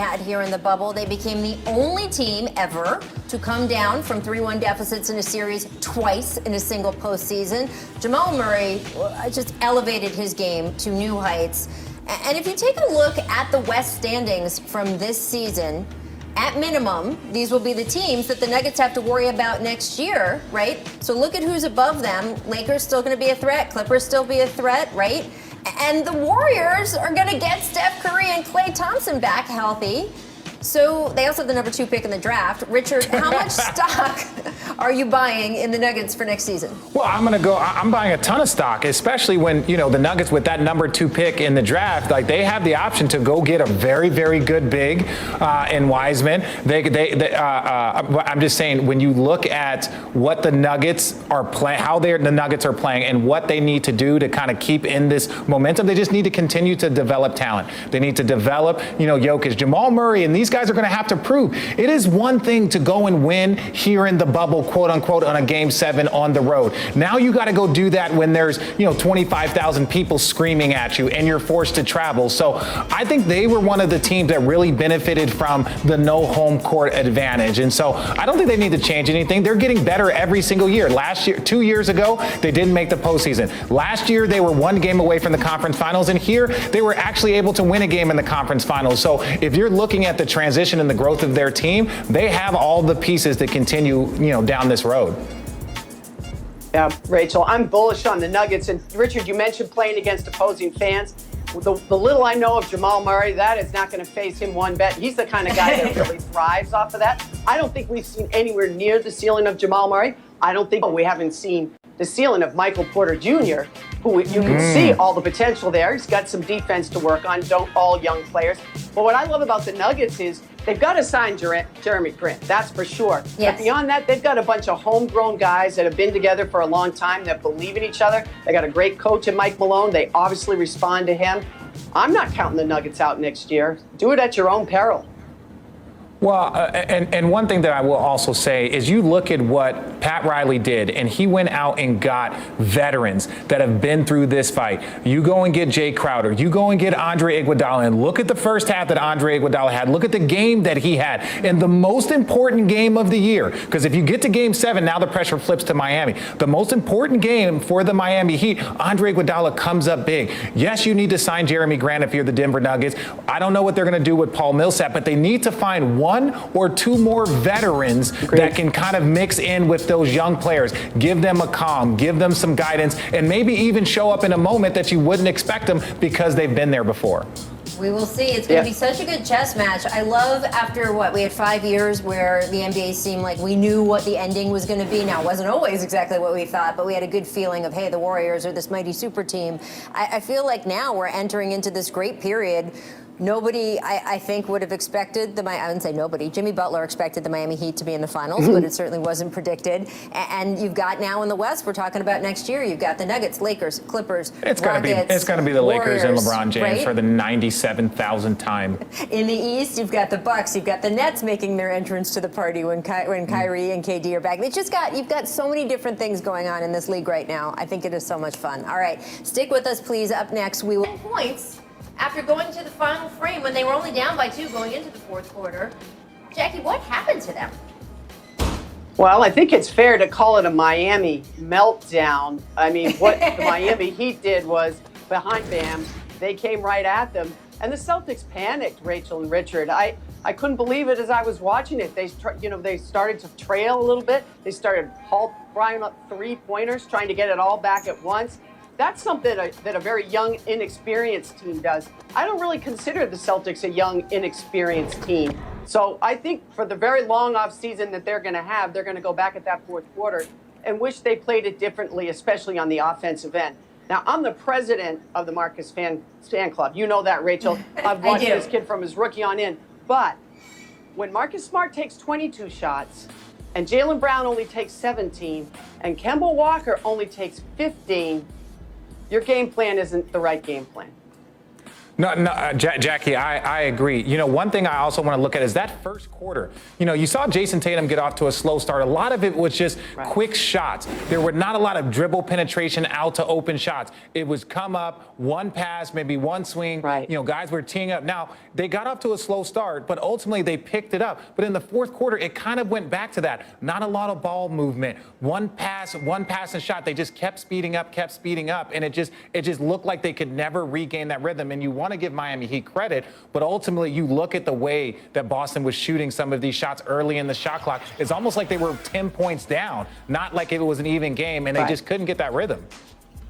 had here in the bubble. They became the only team ever to come down from 3-1 deficits in a series twice in a single postseason. Jamal Murray just elevated his game to new heights. And if you take a look at the West standings from this season, at minimum, these will be the teams that the Nuggets have to worry about next year, right? So look at who's above them. Lakers still going to be a threat. Clippers still be a threat, right? And the Warriors are going to get Steph Curry and Klay Thompson back healthy. So they also have the number 2 pick in the draft. Richard, how much stock are you buying in the Nuggets for next season? Well, I'm buying a ton of stock, especially when, the Nuggets with that number 2 pick in the draft, like they have the option to go get a very, very good big in Wiseman. I'm just saying, when you look at what the Nuggets are playing, how the Nuggets are playing and what they need to do to kind of keep in this momentum, they just need to continue to develop talent. They need to develop, Jokic, Jamal Murray, and these guys are going to have to prove. It is one thing to go and win here in the bubble, quote unquote, on a game 7 on the road. Now you got to go do that when there's, 25,000 people screaming at you and you're forced to travel. So I think they were one of the teams that really benefited from the no home court advantage. And so I don't think they need to change anything. They're getting better every single year. Last year, 2 years ago, they didn't make the postseason. Last year, they were 1 game away from the conference finals. And here, they were actually able to win a game in the conference finals. So if you're looking at the transition and the growth of their team, they have all the pieces to continue, down this road. Yeah, Rachel, I'm bullish on the Nuggets. And Richard, you mentioned playing against opposing fans. The little I know of Jamal Murray, that is not going to phase him one bit. He's the kind of guy that really thrives off of that. I don't think we've seen anywhere near the ceiling of Jamal Murray. I don't think we haven't seen the ceiling of Michael Porter Jr., who you can see all the potential there. He's got some defense to work on, don't all young players. But what I love about the Nuggets is they've got to sign Jeremy Grant, that's for sure. Yes. But beyond that, they've got a bunch of homegrown guys that have been together for a long time that believe in each other. They got a great coach in Mike Malone. They obviously respond to him. I'm not counting the Nuggets out next year. Do it at your own peril. Well, and one thing that I will also say is you look at what Pat Riley did, and he went out and got veterans that have been through this fight. You go and get Jay Crowder. You go and get Andre Iguodala, and look at the first half that Andre Iguodala had. Look at the game that he had in the most important game of the year. Because if you get to game 7, now the pressure flips to Miami. The most important game for the Miami Heat, Andre Iguodala comes up big. Yes, you need to sign Jeremy Grant if you're the Denver Nuggets. I don't know what they're going to do with Paul Millsap, but they need to find 1 or 2 more veterans that can kind of mix in with those young players. Give them a calm, give them some guidance, and maybe even show up in a moment that you wouldn't expect them because they've been there before. We will see. It's going to be such a good chess match. I love after we had 5 years where the NBA seemed like we knew what the ending was going to be. Now, it wasn't always exactly what we thought, but we had a good feeling of, hey, the Warriors are this mighty super team. I feel like now we're entering into this great period. Nobody, I think, would have expected I wouldn't say nobody. Jimmy Butler expected the Miami Heat to be in the finals, but it certainly wasn't predicted. And you've got now in the West, we're talking about next year, you've got the Nuggets, Lakers, Clippers, It's got to be the Lakers and LeBron James for the 97,000th time. In the East, you've got the Bucks, you've got the Nets making their entrance to the party when Kyrie and KD are back. You've got so many different things going on in this league right now. I think it is so much fun. All right, stick with us, please. Up next, we will points. After going to the final frame when they were only down by 2 going into the fourth quarter. Jackie, what happened to them? Well, I think it's fair to call it a Miami meltdown. I mean, what the Miami Heat did was behind Bam, they came right at them. And the Celtics panicked, Rachel and Richard. I couldn't believe it as I was watching it. They started to trail a little bit. They started firing up 3-pointers, trying to get it all back at once. That's something that a very young, inexperienced team does. I don't really consider the Celtics a young, inexperienced team. So I think for the very long off season that they're going to have, they're going to go back at that fourth quarter and wish they played it differently, especially on the offensive end. Now, I'm the president of the Marcus fan club. You know that, Rachel. I've watched this kid from his rookie on in. But when Marcus Smart takes 22 shots and Jaylen Brown only takes 17 and Kemba Walker only takes 15, your game plan isn't the right game plan. Jackie, I agree. One thing I also want to look at is that first quarter. You saw Jason Tatum get off to a slow start. A lot of it was just quick shots. There were not a lot of dribble penetration out to open shots. It was come up, one pass, maybe one swing. Right. Guys were teeing up. Now, they got off to a slow start, but ultimately they picked it up. But in the fourth quarter, it kind of went back to that. Not a lot of ball movement. One pass and shot. They just kept speeding up, and it just looked like they could never regain that rhythm. And you want to give Miami Heat credit, but ultimately you look at the way that Boston was shooting some of these shots early in the shot clock. It's almost like they were 10 points down, not like it was an even game, and they just couldn't get that rhythm.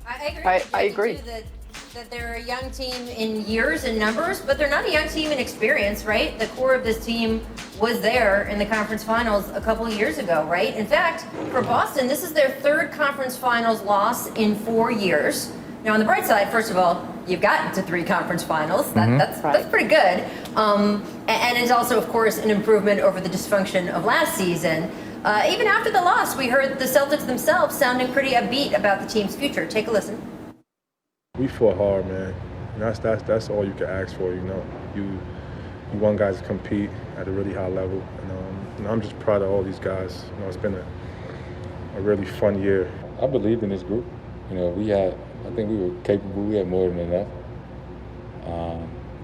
I agree. That they're a young team in years and numbers, but they're not a young team in experience, right? The core of this team was there in the conference finals a couple of years ago, right? In fact, for Boston, this is their third conference finals loss in 4 years. Now, on the bright side, first of all, you've gotten to 3 conference finals. That's pretty good. And it's also, of course, an improvement over the dysfunction of last season. Even after the loss, we heard the Celtics themselves sounding pretty upbeat about the team's future. Take a listen. We fought hard, man. That's all you can ask for. You want guys to compete at a really high level, and I'm just proud of all these guys. It's been a really fun year. I believed in this group. I think we were capable. We had more than enough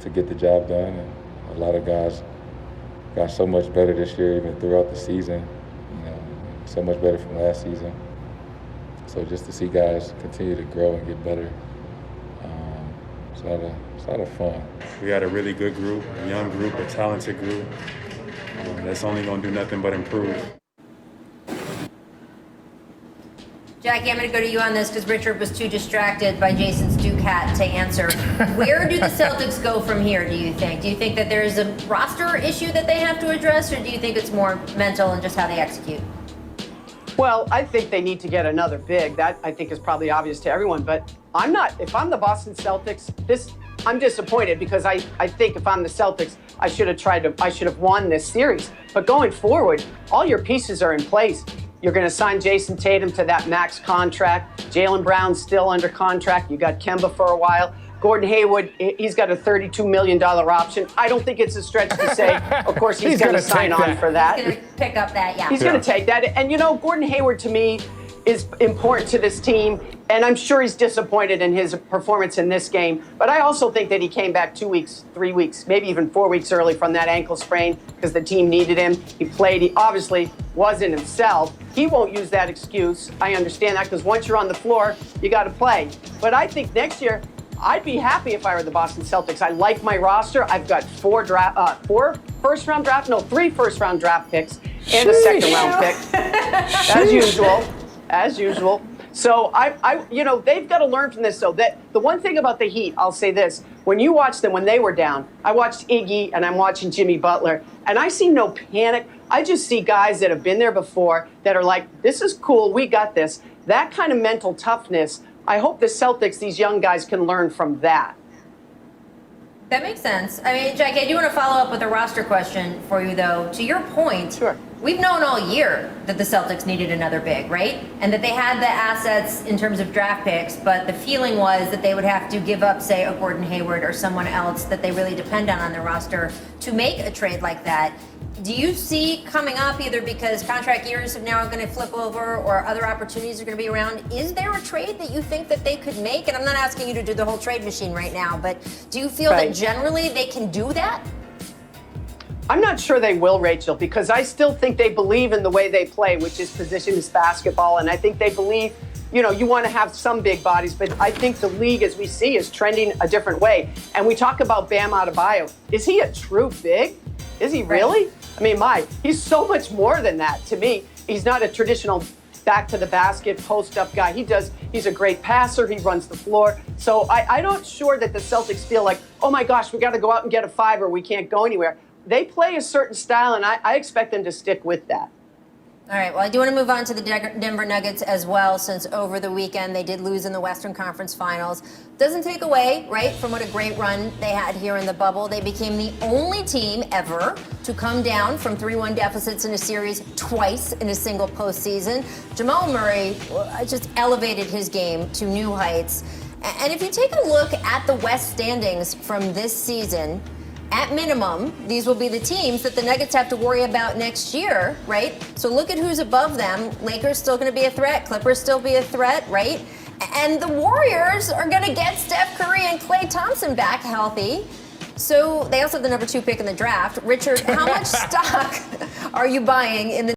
to get the job done. And a lot of guys got so much better this year, even throughout the season. So much better from last season. So just to see guys continue to grow and get better, it's a lot of fun. We had a really good group, a young group, a talented group. That's only going to do nothing but improve. Jackie, I'm going to go to you on this because Richard was too distracted by Jason's Duke hat to answer. Where do the Celtics go from here, do you think? Do you think that there's a roster issue that they have to address, or do you think it's more mental and just how they execute? Well, I think they need to get another big. That, I think, is probably obvious to everyone. But I'm not. If I'm the Boston Celtics, I'm disappointed because I think if I'm the Celtics, I should have won this series. But going forward, all your pieces are in place. You're going to sign Jason Tatum to that max contract. Jaylen Brown's still under contract. You got Kemba for a while. Gordon Hayward, he's got a $32 million option. I don't think it's a stretch to say, of course, he's going to sign on for that. He's going to pick up that, yeah. He's going to take that. And, Gordon Hayward, to me, is important to this team. And I'm sure he's disappointed in his performance in this game. But I also think that he came back 2 weeks, 3 weeks, maybe even 4 weeks early from that ankle sprain because the team needed him. He played. He obviously wasn't himself. He won't use that excuse. I understand that because once you're on the floor, you got to play. But I think next year, I'd be happy if I were the Boston Celtics. I like my roster. I've got 3 first-round draft picks and a second-round pick, as usual. So they've got to learn from this. So that the one thing about the Heat, I'll say this: when you watch them when they were down, I watched Iggy and I'm watching Jimmy Butler, and I see no panic. I just see guys that have been there before that are like, "This is cool. We got this." That kind of mental toughness. I hope the Celtics, these young guys, can learn from that. That makes sense. I mean, Jackie, I do want to follow up with a roster question for you, though. To your point, Sure. We've known all year that the Celtics needed another big, right? And that they had the assets in terms of draft picks, but the feeling was that they would have to give up, say, a Gordon Hayward or someone else that they really depend on their roster to make a trade like that. Do you see coming up, either because contract years are now going to flip over or other opportunities are going to be around, is there a trade that you think that they could make? And I'm not asking you to do the whole trade machine right now, but do you feel that generally they can do that? I'm not sure they will, Rachel, because I still think they believe in the way they play, which is positionless basketball. And I think they believe, you want to have some big bodies, but I think the league, as we see, is trending a different way. And we talk about Bam Adebayo. Is he a true big? Is he really? I mean, he's so much more than that to me. He's not a traditional back to the basket, post up guy. He's a great passer. He runs the floor. So I'm not sure that the Celtics feel like, oh my gosh, we got to go out and get a 5 or we can't go anywhere. They play a certain style, and I expect them to stick with that. All right, well, I do want to move on to the Denver Nuggets as well, since over the weekend they did lose in the Western Conference Finals. Doesn't take away, right, from what a great run they had here in the bubble. They became the only team ever to come down from 3-1 deficits in a series twice in a single postseason. Jamal Murray just elevated his game to new heights. And if you take a look at the West standings from this season, at minimum, these will be the teams that the Nuggets have to worry about next year, right? So look at who's above them. Lakers still going to be a threat. Clippers still be a threat, right? And the Warriors are going to get Steph Curry and Klay Thompson back healthy. So they also have the number 2 pick in the draft. Richard, how much stock are you buying in the